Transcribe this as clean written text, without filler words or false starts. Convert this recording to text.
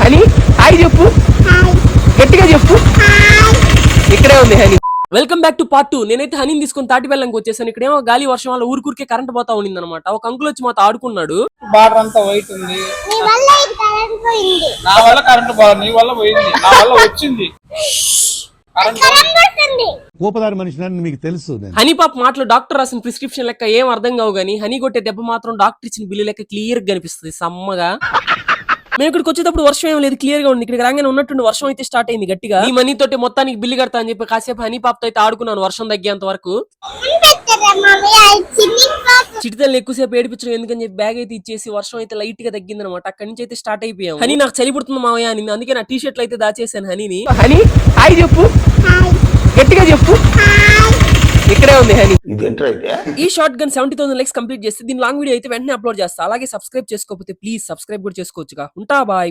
Honey hi చెప్పు, గట్టిగా చెప్పు. ఇక్కడే ఉంది honey. Welcome back to part 2. నేనైతే హనీని తీసుకొని తాటిబెల్లంకి వచ్చేసాను. ఇక్కడేమో గాలి వర్షం వల్ల ఊరికే కరెంట్ పోతా ఉండింది అనమాట. ఒక అంకుల్ వచ్చి మాతో ఆడుకున్నాడు. బార్డర్ అంతా వైట్ ఉంది. నా వల్ల కరెంట్ పోయింది, నీ వల్ల పోయింది, నా వల్ల వచ్చింది. కోపదారి మనిషి మీకు తెలుసు. హనీ పాప మాటలు డాక్టర్ రాసిన ప్రిస్క్రిప్షన్ లెక్క ఏం అర్థం కావు గానీ హనీ కొట్టే దెబ్బ మాత్రం డాక్టర్ ఇచ్చిన బిల్లు లెక్క క్లియర్ గా కనిపిస్తుంది సమ్మగా. మేము ఇక్కడికి వచ్చేటప్పుడు వర్షం ఏం లేదు, క్లియర్ గా ఉంది. ఇక్కడికి రాగానే ఉన్నట్టుండి వర్షం అయితే స్టార్ట్ అయింది గట్టిగా. ఈ మనీ తోటి మొత్తానికి బిల్లు కడతా అని చెప్పి కాసేపు హనీ పాపతో అయితే ఆడుకున్నాను వర్షం తగ్గేంత వరకు. చిటితల్ని ఎక్కువసేపు ఏడిపించడం ఎందుకని చెప్పి బ్యాగ్ అయితే ఇచ్చేసి వర్షం అయితే లైట్ గా తగ్గింది అనమాట. అక్కడి నుంచి అయితే స్టార్ట్ అయిపోయాం. హనీ నాకు చలి పుడుతుంది మావయ్య అని, అందుకే నా టీ షర్ట్లు అయితే దాచేసాను హనీని. హనీ హాయ్ చెప్పు, గట్టిగా చెప్పు. ఇక్కడే ఉంది హనీ. ఈ షార్ట్ గన్ 70,000 లైక్స్ కంప్లీట్ చేస్తే దీని లాంగ్ వీడియో అయితే వెంటనే అప్లోడ్ చేస్తా. అలాగే సబ్స్క్రైబ్ చేసుకోకపోతే ప్లీజ్ సబ్స్క్రైబ్ కూడా చేసుకోవచ్చుగా. ఉంటా బాయ్.